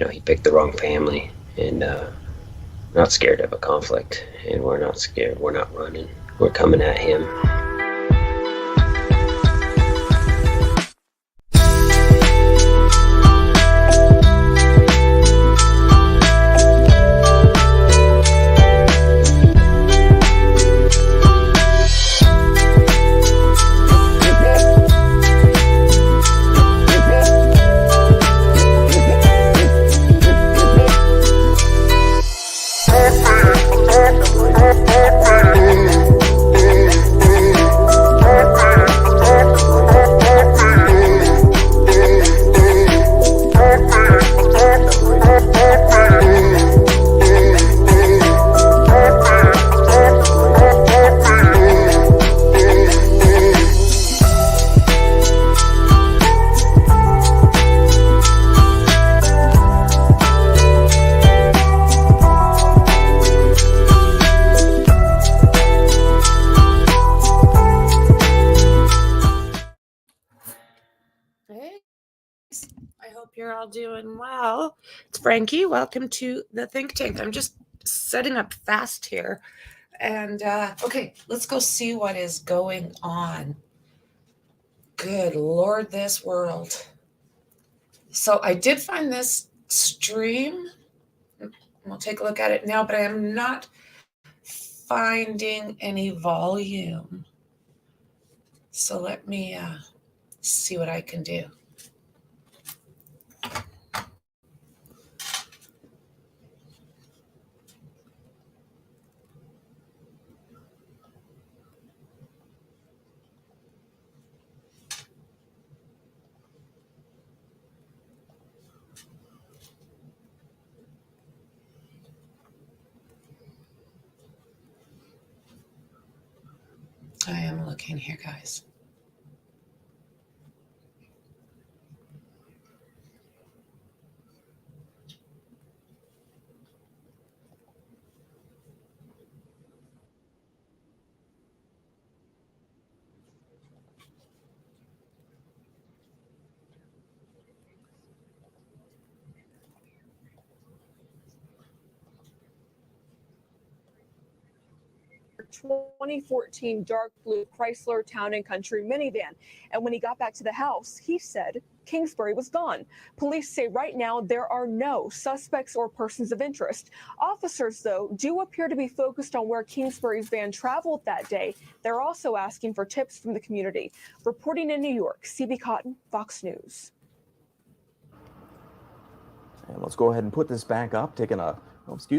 he picked the wrong family, and not scared of a conflict, and we're not scared. We're not running. We're coming at him. You're all doing well. It's Franky. Welcome to the think tank. I'm just setting up fast here. And okay, let's go see what is going on. Good Lord, this world. So I did find this stream. We'll take a look at it now, but I am not finding any volume. So let me see what I can do. I am looking here, guys. A 2014 dark blue Chrysler Town & Country minivan. And when he got back to the house, he said Kingsbury was gone. Police say right now there are no suspects or persons of interest. Officers, though, do appear to be focused on where Kingsbury's van traveled that day. They're also asking for tips from the community. Reporting in New York, CB Cotton, Fox News. And let's go ahead and put this back up, taking a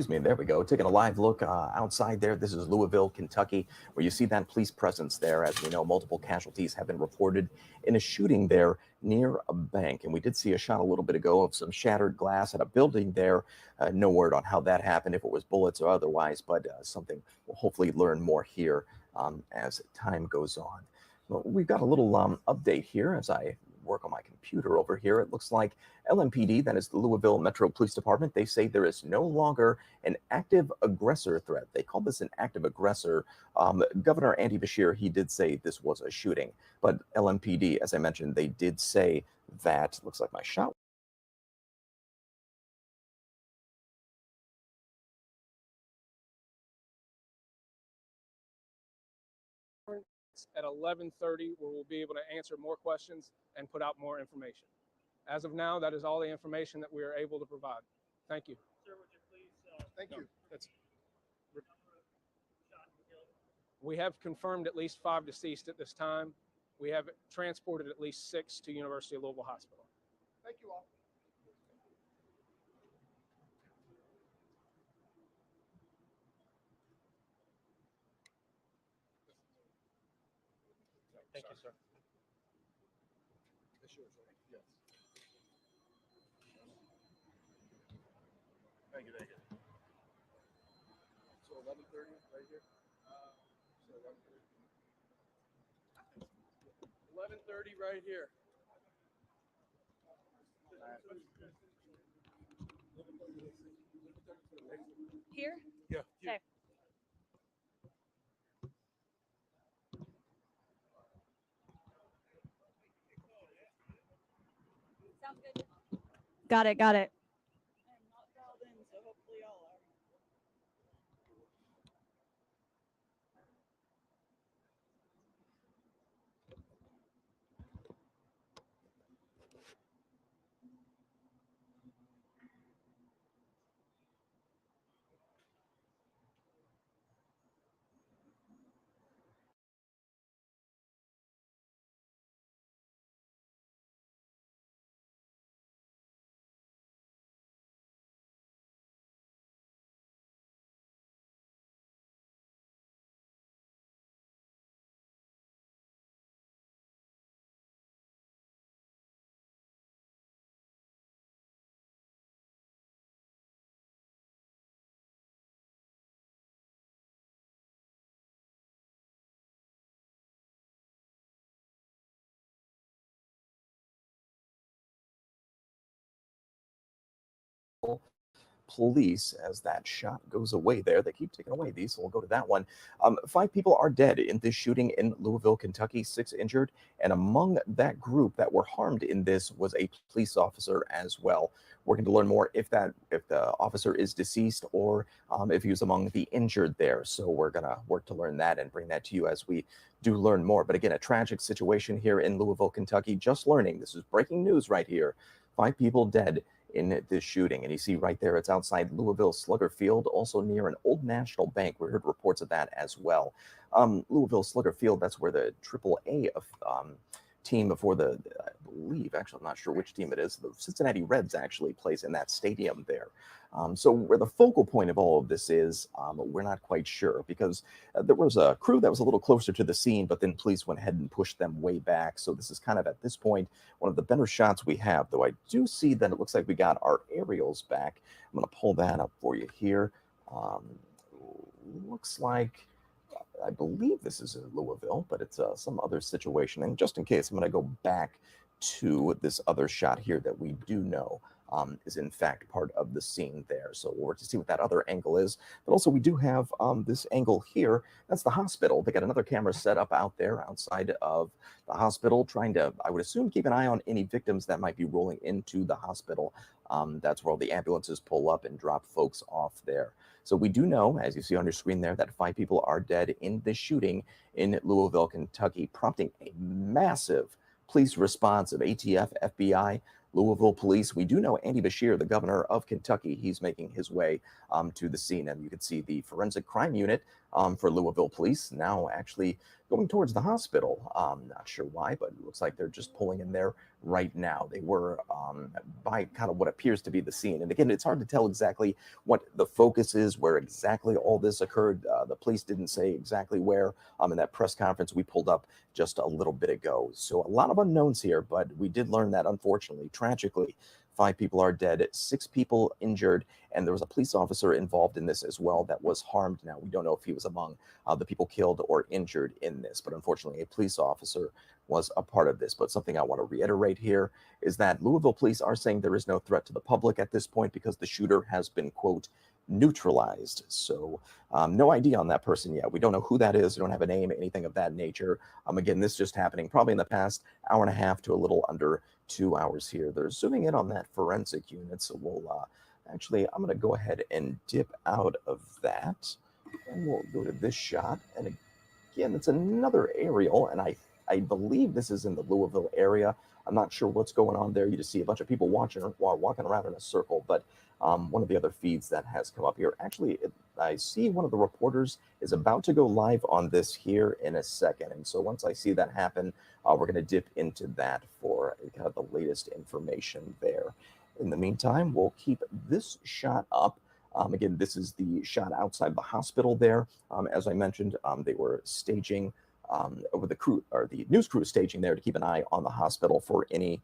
there we go. Taking a live look outside there. This is Louisville, Kentucky, where you see that police presence there. As we know, multiple casualties have been reported in a shooting there near a bank. And we did see a shot a little bit ago of some shattered glass at a building there. No word on how that happened, if it was bullets or otherwise, but something we'll hopefully learn more here as time goes on. Well, we've got a little update here as I work on my computer over here. It looks like LMPD, that is the Louisville Metro Police Department, they say there is no longer an active aggressor threat. They call this an active aggressor. Governor Andy Beshear, he did say this was a shooting, but LMPD, as I mentioned, they did say that, looks like my shot. At 11:30, where we'll be able to answer more questions and put out more information. As of now, that is all the information that we are able to provide. Thank you. Sir, would you please? Thank you. We have confirmed at least 5 deceased at this time. We have transported at least 6 to University of Louisville Hospital. Thank you all. Thank you, sir. That's yours, right? Yes. Thank you, thank you. So 11:30 right here? So 11:30. 11:30 right here. Here? Yeah. Okay. Sounds good. Got it. Police as that shot goes away there. They keep taking away these, so we'll go to that one. 5 people are dead in this shooting in Louisville, Kentucky, 6 injured. And among that group that were harmed in this was a police officer as well. Working to learn more if the officer is deceased or if he was among the injured there. So we're going to work to learn that and bring that to you as we do learn more. But again, a tragic situation here in Louisville, Kentucky. Just learning. This is breaking news right here. 5 people dead in this shooting. And you see right there, it's outside Louisville Slugger Field, also near an old National Bank. We heard reports of that as well. Louisville Slugger Field, that's where the AAA team before I believe, actually, I'm not sure which team it is. The Cincinnati Reds actually plays in that stadium there. So where the focal point of all of this is, we're not quite sure because there was a crew that was a little closer to the scene, but then police went ahead and pushed them way back. So this is kind of at this point, one of the better shots we have, though I do see that it looks like we got our aerials back. I'm going to pull that up for you here. Looks like, I believe this is in Louisville, but it's some other situation. And just in case, I'm going to go back to this other shot here that we do know is in fact part of the scene there. So we'll work to see what that other angle is. But also we do have this angle here. That's the hospital. They got another camera set up out there outside of the hospital, trying to, I would assume, keep an eye on any victims that might be rolling into the hospital. That's where all the ambulances pull up and drop folks off there. So we do know, as you see on your screen there, that 5 people are dead in this shooting in Louisville, Kentucky, prompting a massive police response of ATF, FBI, Louisville police. We do know Andy Beshear, the governor of Kentucky, he's making his way to the scene. And you can see the forensic crime unit for Louisville police now actually going towards the hospital. Not sure why, but it looks like they're just pulling in there right now. They were by kind of what appears to be the scene. And again, it's hard to tell exactly what the focus is, where exactly all this occurred. The police didn't say exactly where in that press conference we pulled up just a little bit ago. So a lot of unknowns here, but we did learn that, unfortunately, tragically, 5 people are dead, 6 people injured, and there was a police officer involved in this as well that was harmed. Now, we don't know if he was among the people killed or injured in this, but unfortunately, a police officer was a part of this. But something I want to reiterate here is that Louisville police are saying there is no threat to the public at this point because the shooter has been, quote, neutralized. So no ID on that person yet. We don't know who that is. We don't have a name, anything of that nature. Again, this just happening probably in the past hour and a half to a little under 2 hours here. They're zooming in on that forensic unit. So we'll actually, I'm going to go ahead and dip out of that. And we'll go to this shot. And again, it's another aerial. And I believe this is in the Louisville area. I'm not sure what's going on there. You just see a bunch of people walking around in a circle. But one of the other feeds that has come up here, actually, I see one of the reporters is about to go live on this here in a second. And so once I see that happen, we're going to dip into that for kind of the latest information there. In the meantime, we'll keep this shot up. Again, this is the shot outside the hospital there. As I mentioned, they were staging over the crew, or the news crew staging there to keep an eye on the hospital for any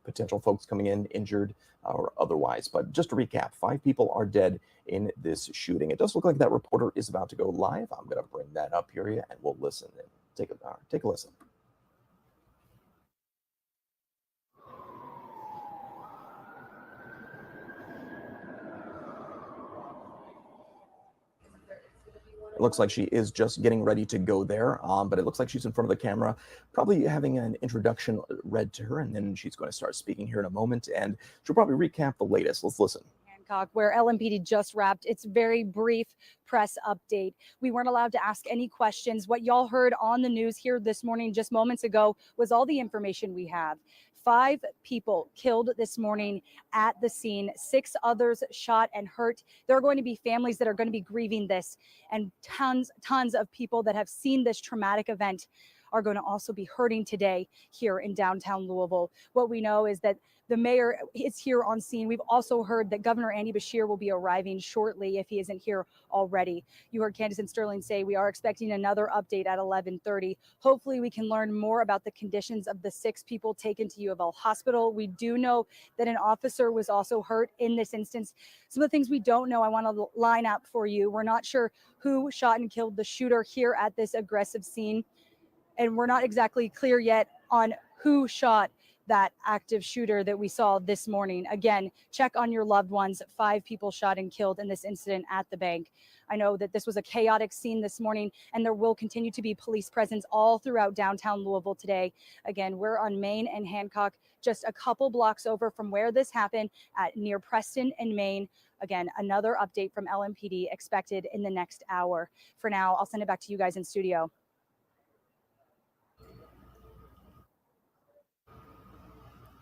potential folks coming in injured or otherwise. But just to recap, 5 people are dead in this shooting. It does look like that reporter is about to go live. I'm going to bring that up here and we'll listen and take a listen. It looks like she is just getting ready to go there, but it looks like she's in front of the camera, probably having an introduction read to her, and then she's going to start speaking here in a moment, and she'll probably recap the latest. Let's listen. Hancock, where LMPD just wrapped its very brief press update. We weren't allowed to ask any questions. What y'all heard on the news here this morning, just moments ago, was all the information we have. 5 people killed this morning at the scene, 6 others shot and hurt. There are going to be families that are going to be grieving this, and tons of people that have seen this traumatic event are going to also be hurting today here in downtown Louisville. What we know is that the mayor is here on scene. We've also heard that Governor Andy Beshear will be arriving shortly if he isn't here already. You heard Candace and Sterling say we are expecting another update at 11:30. Hopefully we can learn more about the conditions of the 6 people taken to U of L Hospital. We do know that an officer was also hurt in this instance. Some of the things we don't know, I want to line up for you. We're not sure who shot and killed the shooter here at this aggressive scene. And we're not exactly clear yet on who shot that active shooter that we saw this morning. Again, check on your loved ones. 5 people shot and killed in this incident at the bank. I know that this was a chaotic scene this morning, and there will continue to be police presence all throughout downtown Louisville today. Again, we're on Main and Hancock, just a couple blocks over from where this happened at near Preston and Main. Again, another update from LMPD expected in the next hour. For now, I'll send it back to you guys in studio.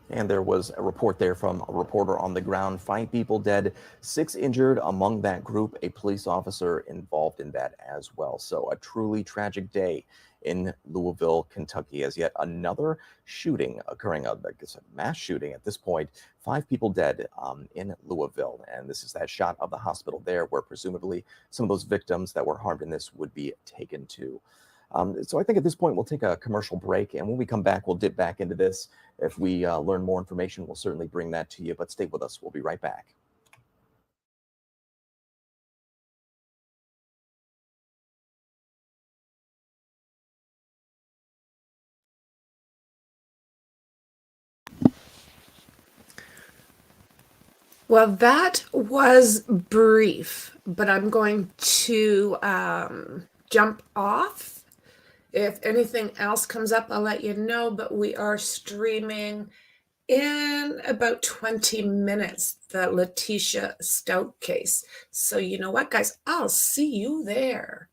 And there was a report there from a reporter on the ground. 5 people dead, 6 injured. Among that group, a police officer involved in that as well. So a truly tragic day in Louisville, Kentucky, as yet another shooting occurring, I guess a mass shooting at this point. 5 people dead in Louisville. And this is that shot of the hospital there where presumably some of those victims that were harmed in this would be taken to. So I think at this point we'll take a commercial break, and when we come back, we'll dip back into this. If we learn more information, we'll certainly bring that to you, but stay with us. We'll be right back. Well, that was brief, but I'm going to jump off. If anything else comes up, I'll let you know, but we are streaming in about 20 minutes, the Letitia Stout case. So you know what, guys? I'll see you there.